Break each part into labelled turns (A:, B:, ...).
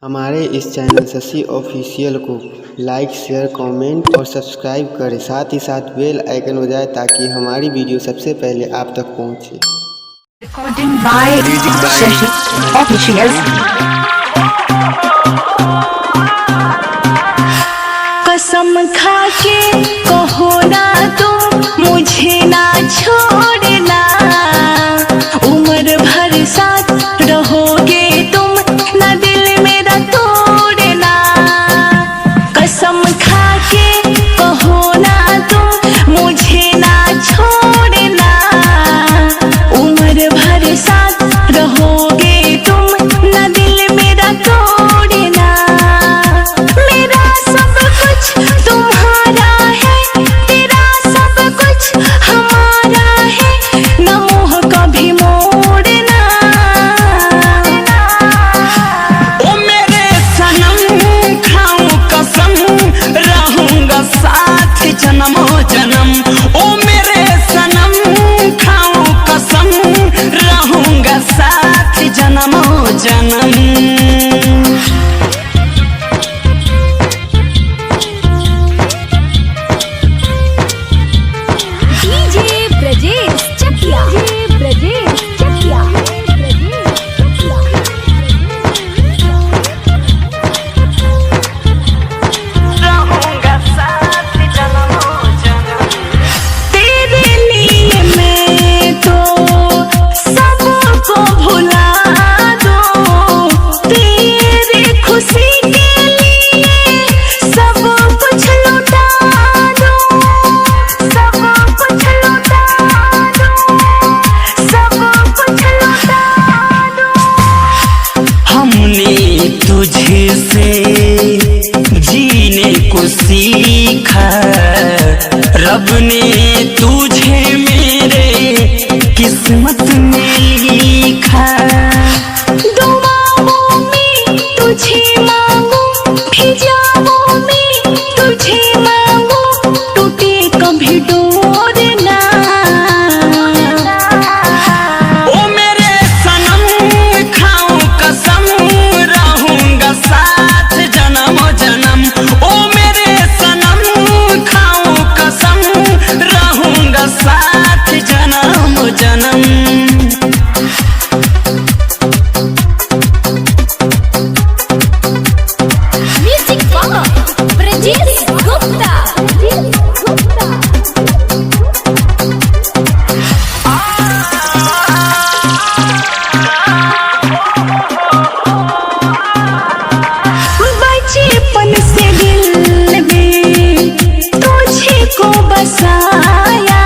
A: हमारे इस चैनल शशि ऑफिशियल को लाइक, share, comment और सब्सक्राइब करें। साथ ही साथ बेल आइकन बजाएं ताकि हमारी वीडियो सबसे पहले आप तक पहुंचे।
B: Recording by Shashi Official। कसम खा के कहो ना तुम मुझे ना छोड़ना, उम्र भर साथ रहोगे तुम, ना दिल मेरा तोड़ना। कसम खा के कहो ना तुम मुझे ना छोड़ना, उम्र भर साथ रहोगे तुम, ना दिल मेरा तोड़ना। मेरा सब कुछ तुम्हारा है, तेरा सब कुछ हमारा है, न मुँह कभी मोड़ना।
C: ओ मेरे सनम खाऊं कसम, रहूंगा साथ जन्मों जन्म। ओ मेरे सनम खाऊं कसम, रहूंगा साथ जन्मों जन्म। तुझसे जीने को सीखा, रब ने तुझे मेरे किस्मत में लिखा।
B: दुआओं में तुझे मांगू, फिजाओं में तुझे मांगू, टूटे कभी डोर ना।
C: ओ मेरे सनम खाऊं कसम, साथ जन्मों जन्म। ओ मेरे सनम खाऊं कसम, रहूंगा साथ जन्मों जन्म।
B: Music by Brajesh Gupta. बचपन से दिल में तुझे को बसाया,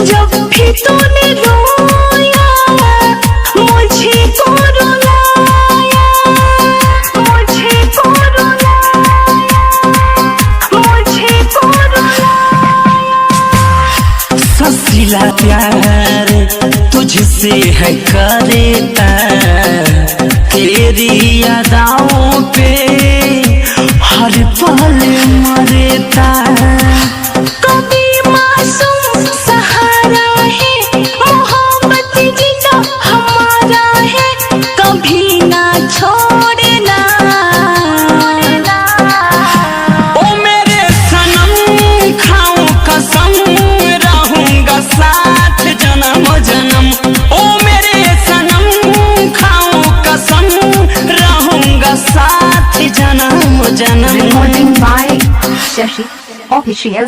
B: जब भी तूने रोया मुझे को रुलाया, मुझे को रुलाया, मुझे को रुलाया।
C: ससिला प्यार तुझसे है करता, तेरी यादों पे हर पल मरता।
B: कभी मासूम सहारा है, मोहब्बत जीना हमारा है, कभी ना छोड़ना।
C: ओ मेरे सनम खाऊं कसम, रहूंगा साथ जन्मों जन्म। ओ मेरे सनम खाऊं कसम, रहूंगा साथ जन्मों जन्म।
B: Recording by Shashi Official।